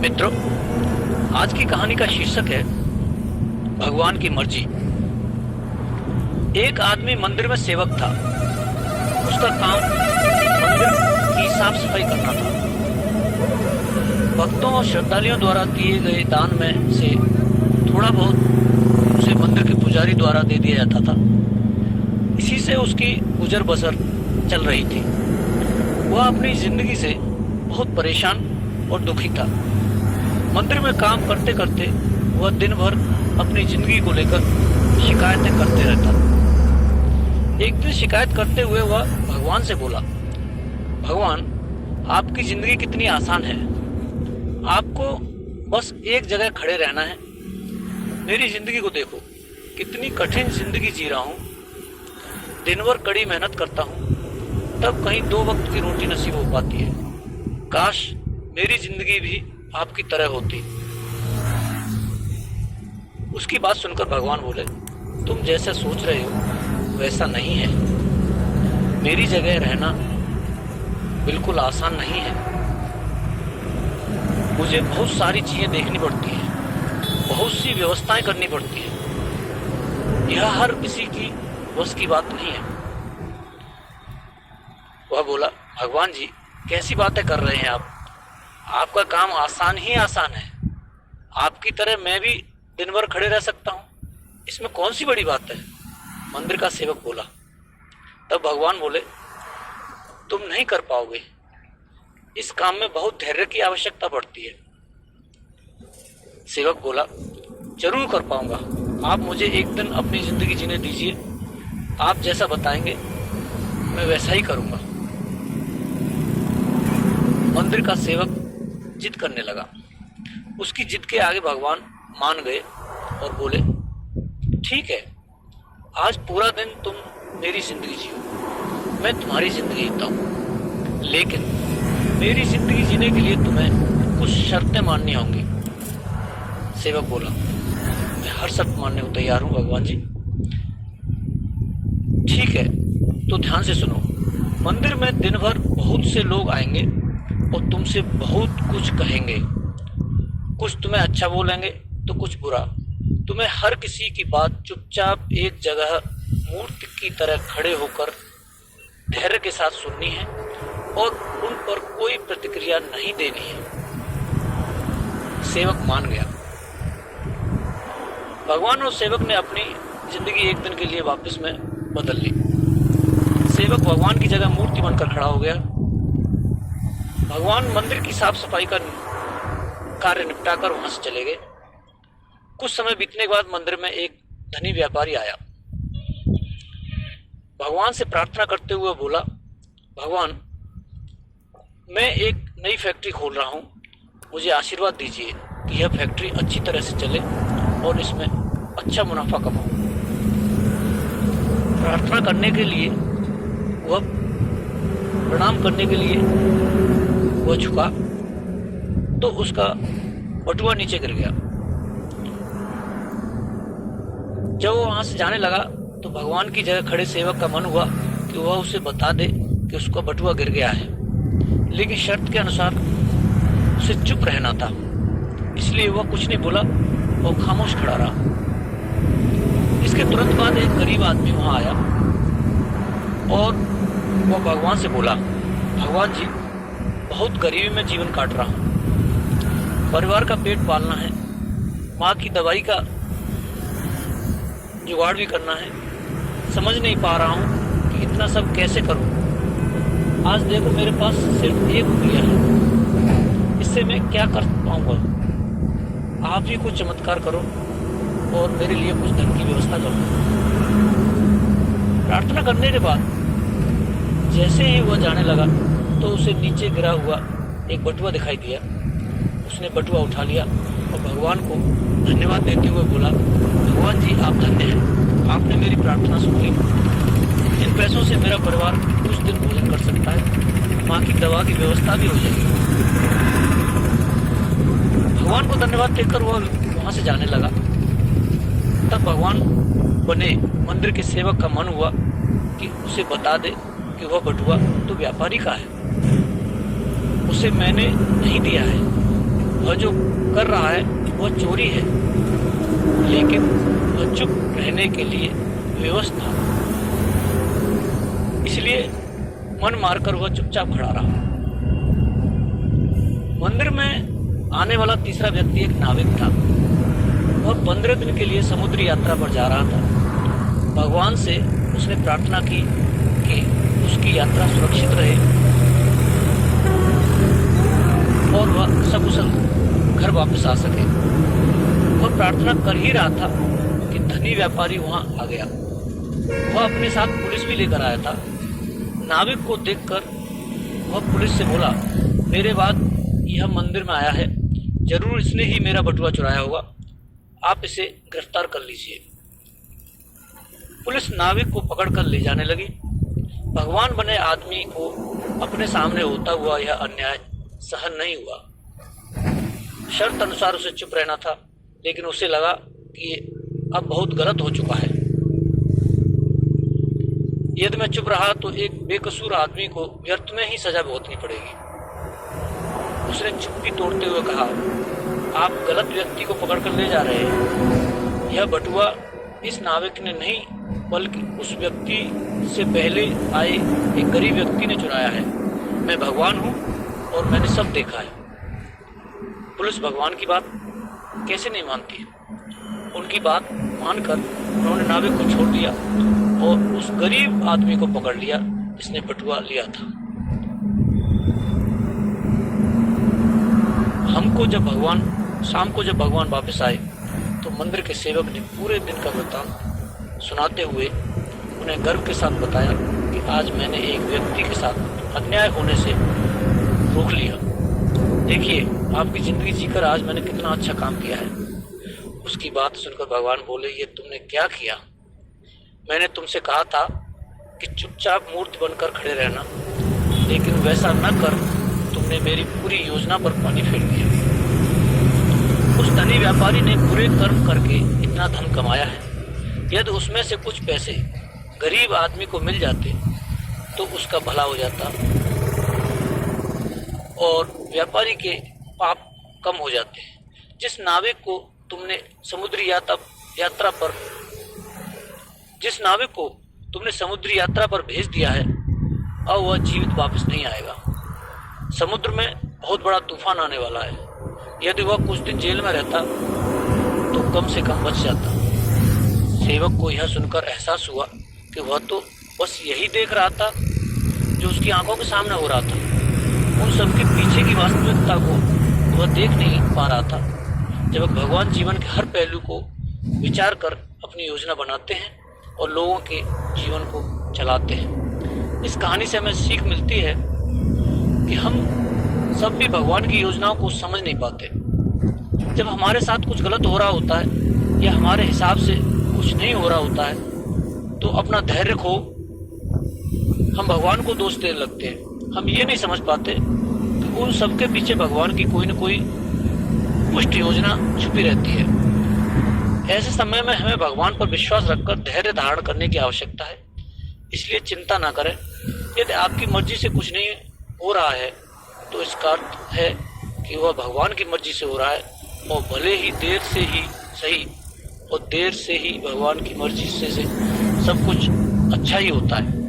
मित्रों, आज की कहानी का शीर्षक है भगवान की मर्जी। एक आदमी मंदिर में सेवक था। उसका काम मंदिर की साफ सफाई करना था। भक्तों और श्रद्धालुओं द्वारा दिए गए दान में से थोड़ा बहुत उसे मंदिर के पुजारी द्वारा दे दिया जाता था। इसी से उसकी गुजर बसर चल रही थी। वह अपनी जिंदगी से बहुत परेशान और दुखी था। मंदिर में काम करते करते वह दिन भर अपनी जिंदगी को लेकर शिकायतें करते रहता। एक दिन शिकायत करते हुए वह भगवान से बोला, भगवान, आपकी जिंदगी कितनी आसान है। आपको बस एक जगह खड़े रहना है। मेरी जिंदगी को देखो, कितनी कठिन जिंदगी जी रहा हूँ। दिन भर कड़ी मेहनत करता हूँ, तब कहीं 2 वक्त की रोटी नसीब हो पाती है। काश मेरी जिंदगी भी आपकी तरह होती। उसकी बात सुनकर भगवान बोले, तुम जैसा सोच रहे हो वैसा नहीं है। मेरी जगह रहना बिल्कुल आसान नहीं है। मुझे बहुत सारी चीजें देखनी पड़ती हैं, बहुत सी व्यवस्थाएं करनी पड़ती हैं। यह हर किसी की बस की बात नहीं है। वह बोला, भगवान जी, कैसी बातें कर रहे हैं आप। आपका काम आसान ही आसान है। आपकी तरह मैं भी दिन भर खड़े रह सकता हूँ, इसमें कौन सी बड़ी बात है। मंदिर का सेवक बोला। तब भगवान बोले, तुम नहीं कर पाओगे। इस काम में बहुत धैर्य की आवश्यकता पड़ती है। सेवक बोला, जरूर कर पाऊंगा। आप मुझे एक दिन अपनी जिंदगी जीने दीजिए। आप जैसा बताएंगे मैं वैसा ही करूंगा। मंदिर का सेवक जिद करने लगा। उसकी जिद के आगे भगवान मान गए और बोले, ठीक है, आज पूरा दिन तुम मेरी जिंदगी जियो, मैं तुम्हारी जिंदगी जीता हूँ। लेकिन मेरी जिंदगी जीने के लिए तुम्हें कुछ शर्तें माननी होंगी। सेवक बोला, मैं हर शर्त मानने को तैयार हूँ भगवान जी। ठीक है, तो ध्यान से सुनो। मंदिर में दिन भर बहुत से लोग आएंगे और तुमसे बहुत कुछ कहेंगे। कुछ तुम्हें अच्छा बोलेंगे तो कुछ बुरा। तुम्हें हर किसी की बात चुपचाप एक जगह मूर्ति की तरह खड़े होकर धैर्य के साथ सुननी है और उन पर कोई प्रतिक्रिया नहीं देनी है। सेवक मान गया। भगवान और सेवक ने अपनी जिंदगी एक दिन के लिए वापस में बदल ली। सेवक भगवान की जगह मूर्ति बनकर खड़ा हो गया। भगवान मंदिर की साफ सफाई का कार्य निपटाकर वहां से चले गए। कुछ समय बीतने के बाद मंदिर में एक धनी व्यापारी आया। भगवान से प्रार्थना करते हुए बोला, भगवान, मैं एक नई फैक्ट्री खोल रहा हूं। मुझे आशीर्वाद दीजिए कि यह फैक्ट्री अच्छी तरह से चले और इसमें अच्छा मुनाफा कमाऊं। प्रार्थना करने के लिए वह प्रणाम करने के लिए वह झुका तो उसका बटुआ नीचे गिर गया। जब वो वहां से जाने लगा तो भगवान की जगह खड़े सेवक का मन हुआ कि वह उसे बता दे कि उसका बटुआ गिर गया है, लेकिन शर्त के अनुसार उसे चुप रहना था। इसलिए वह कुछ नहीं बोला और खामोश खड़ा रहा। इसके तुरंत बाद एक गरीब आदमी वहां आया और वह भगवान से बोला, भगवान जी, बहुत गरीबी में जीवन काट रहा हूँ। परिवार का पेट पालना है, माँ की दवाई का जुगाड़ भी करना है। समझ नहीं पा रहा हूँ कि इतना सब कैसे करूँ। आज देखो, मेरे पास सिर्फ 1 रुपया है। इससे मैं क्या कर पाऊंगा। आप ही कुछ चमत्कार करो और मेरे लिए कुछ धन की व्यवस्था करो। प्रार्थना करने के बाद जैसे ही वह जाने लगा तो उसे नीचे गिरा हुआ एक बटुआ दिखाई दिया। उसने बटुआ उठा लिया और भगवान को धन्यवाद देते हुए बोला, भगवान जी, आप धन्य हैं। आपने मेरी प्रार्थना सुन ली। इन पैसों से मेरा परिवार कुछ दिन भोजन कर सकता है। माँ की दवा की व्यवस्था भी हो जाएगी। भगवान को धन्यवाद देकर वह वहां से जाने लगा। तब भगवान बने मंदिर के सेवक का मन हुआ कि उसे बता दे कि वह बटुआ तो व्यापारी का है, उसे मैंने नहीं दिया है। वह जो कर रहा है वह चोरी है, लेकिन वह चुप रहने के लिए विवश था, इसलिए मन मारकर वह चुपचाप खड़ा रहा। मंदिर में आने वाला तीसरा व्यक्ति एक नाविक था। वह 15 दिन के लिए समुद्री यात्रा पर जा रहा था। भगवान से उसने प्रार्थना की कि उसकी यात्रा सुरक्षित रहे और वह सकुशल घर वापस आ सके। वह प्रार्थना कर ही रहा था कि धनी व्यापारी वहां आ गया। वह अपने साथ पुलिस भी लेकर आया था। नाविक को देखकर वह पुलिस से बोला, मेरे बाद यह मंदिर में आया है, जरूर इसने ही मेरा बटुआ चुराया होगा, आप इसे गिरफ्तार कर लीजिए। पुलिस नाविक को पकड़कर ले जाने लगी। भगवान बने आदमी को अपने सामने होता हुआ यह अन्याय सहन नहीं हुआ। शर्त अनुसार उसे चुप रहना था, लेकिन उसे लगा कि अब बहुत गलत हो चुका है। यदि मैं चुप रहा तो एक बेकसूर आदमी को व्यर्थ में ही सजा भुगतनी पड़ेगी। उसने चुप्पी तोड़ते हुए कहा, आप गलत व्यक्ति को पकड़कर ले जा रहे हैं। यह बटुआ इस नाविक ने नहीं, बल्कि उस व्यक्ति से पहले आए एक गरीब व्यक्ति ने चुराया है। मैं भगवान हूँ और मैंने सब देखा है। पुलिस भगवान की बात कैसे नहीं मानती है? उनकी बात मानकर उन्होंने नाविक को छोड़ दिया और उस गरीब आदमी को पकड़ लिया जिसने बटुआ लिया था। शाम को जब भगवान वापस आए तो मंदिर के सेवक ने पूरे दिन का वृत्तांत सुनाते हुए उन्हें गर्व के साथ बताया कि आज मैंने एक व्यक्ति के साथ अन्याय होने से रोक लिया। देखिए, आपकी जिंदगी जीकर आज मैंने कितना अच्छा काम किया है। उसकी बात सुनकर भगवान बोले, ये तुमने क्या किया? मैंने तुमसे कहा था कि चुपचाप मूर्ति बनकर खड़े रहना, लेकिन वैसा न कर तुमने मेरी पूरी योजना पर पानी फेर दिया। उस धनी व्यापारी ने बुरे कर्म करके इतना धन कमाया है। यदि उसमें से कुछ पैसे गरीब आदमी को मिल जाते तो उसका भला हो जाता और व्यापारी के पाप कम हो जाते। जिस नाविक को तुमने समुद्री यात्रा पर भेज दिया है, अब वह जीवित वापस नहीं आएगा। समुद्र में बहुत बड़ा तूफान आने वाला है। यदि वह कुछ दिन जेल में रहता तो कम से कम बच जाता। सेवक को यह सुनकर एहसास हुआ कि वह तो बस यही देख रहा था जो उसकी आंखों के सामने हो रहा था। उन सबके पीछे की वास्तविकता को वह देख नहीं पा रहा था। जब भगवान जीवन के हर पहलू को विचार कर अपनी योजना बनाते हैं और लोगों के जीवन को चलाते हैं। इस कहानी से हमें सीख मिलती है कि हम सब भी भगवान की योजनाओं को समझ नहीं पाते। जब हमारे साथ कुछ गलत हो रहा होता है या हमारे हिसाब से कुछ नहीं हो रहा होता है तो अपना धैर्य खो हम भगवान को दोष देने लगते हैं। हम ये नहीं समझ पाते कि उन सबके पीछे भगवान की कोई न कोई पुष्ट योजना छुपी रहती है। ऐसे समय में हमें भगवान पर विश्वास रखकर धैर्य धारण करने की आवश्यकता है। इसलिए चिंता ना करें। यदि आपकी मर्जी से कुछ नहीं हो रहा है तो इसका अर्थ है कि वह भगवान की मर्जी से हो रहा है, और भले ही देर से ही सही और देर से ही भगवान की मर्जी से सब कुछ अच्छा ही होता है।